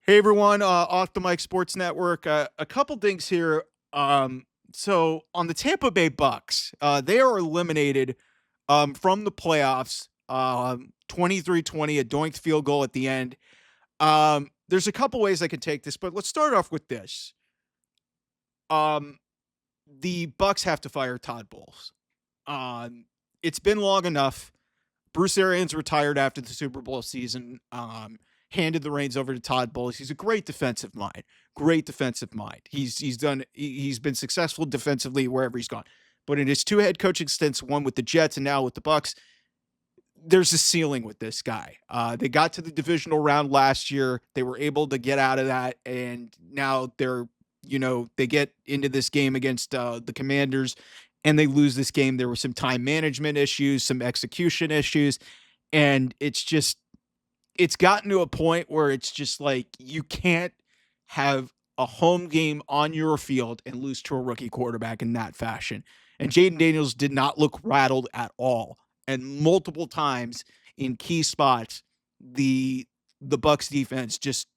Hey everyone, off the mic Sports Network. A couple things here. So on the Tampa Bay Bucks, they are eliminated from the playoffs. 23-20, a doinked field goal at the end. There's a couple ways I could take this, but let's start off with this. Um, the Bucks have to fire Todd Bowles. It's been long enough. Bruce Arians retired after the Super Bowl season. Handed the reins over to Todd Bowles. He's a great defensive mind. Great defensive mind. He's been successful defensively wherever he's gone. But in his two head coaching stints, one with the Jets and now with the Bucks, there's a ceiling with this guy. They got to the divisional round last year. They were able to get out of that, and now they get into this game against the Commanders, and they lose this game. There were some time management issues, some execution issues, and it's gotten to a point where it's just like you can't have a home game on your field and lose to a rookie quarterback in that fashion. And Jaden Daniels did not look rattled at all. And multiple times in key spots, the Bucks defense just,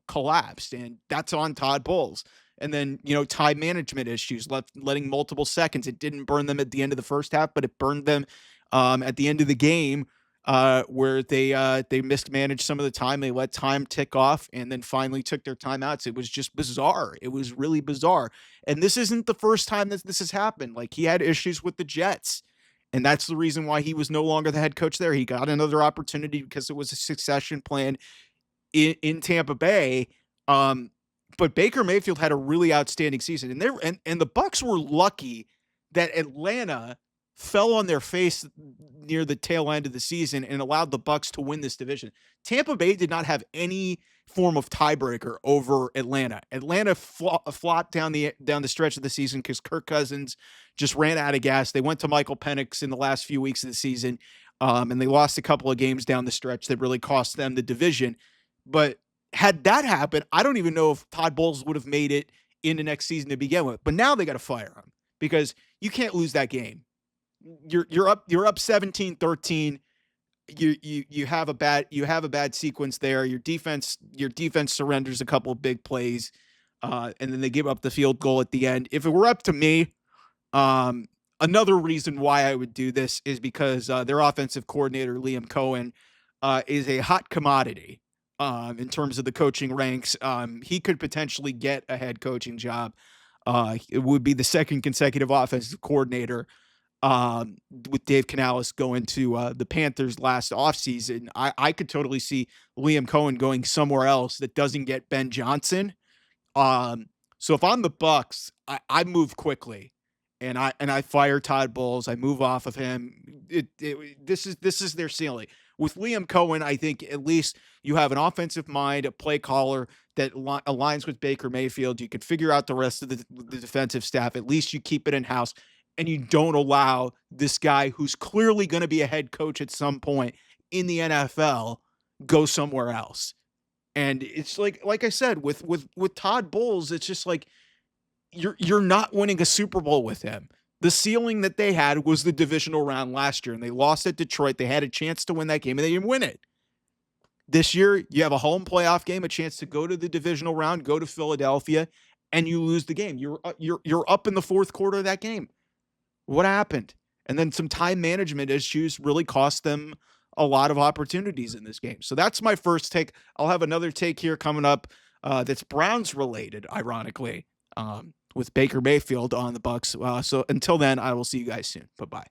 collapsed. And that's on Todd Bowles. And then, time management issues, letting multiple seconds. It didn't burn them at the end of the first half, but it burned them at the end of the game where they mismanaged some of the time. They let time tick off and then finally took their timeouts. It was just bizarre. It was really bizarre. And this isn't the first time that this has happened. Like, he had issues with the Jets, and that's the reason why he was no longer the head coach there. He got another opportunity because it was a succession plan in Tampa Bay. But Baker Mayfield had a really outstanding season, and the Bucks were lucky that Atlanta fell on their face near the tail end of the season and allowed the Bucks to win this division. Tampa Bay did not have any form of tiebreaker over Atlanta. Atlanta flopped down the stretch of the season because Kirk Cousins just ran out of gas. They went to Michael Penix in the last few weeks of the season, and they lost a couple of games down the stretch that really cost them the division. But had that happened, I don't even know if Todd Bowles would have made it in the next season to begin with. But now they got to fire him because you can't lose that game. You're up 17-13. You have a bad sequence there. Your defense surrenders a couple of big plays, and then they give up the field goal at the end. If it were up to me, another reason why I would do this is because their offensive coordinator Liam Cohen is a hot commodity in terms of the coaching ranks. He could potentially get a head coaching job. It would be the second consecutive offensive coordinator with Dave Canales going to the Panthers last offseason. I could totally see Liam Cohen going somewhere else that doesn't get Ben Johnson. So if I'm the Bucks, I move quickly and I fire Todd Bowles. I move off of him. This is their ceiling. With Liam Cohen, I think at least you have an offensive mind, a play caller that aligns with Baker Mayfield. You could figure out the rest of the defensive staff. At least you keep it in-house, and you don't allow this guy who's clearly going to be a head coach at some point in the NFL go somewhere else. And it's like I said, with Todd Bowles, it's just like you're not winning a Super Bowl with him. The ceiling that they had was the divisional round last year, and they lost at Detroit. They had a chance to win that game, and they didn't win it. This year, you have a home playoff game, a chance to go to the divisional round, go to Philadelphia, and you lose the game. You're up in the fourth quarter of that game. What happened? And then some time management issues really cost them a lot of opportunities in this game. So that's my first take. I'll have another take here coming up that's Browns related, ironically, with Baker Mayfield on the Bucks. So until then, I will see you guys soon. Bye-bye.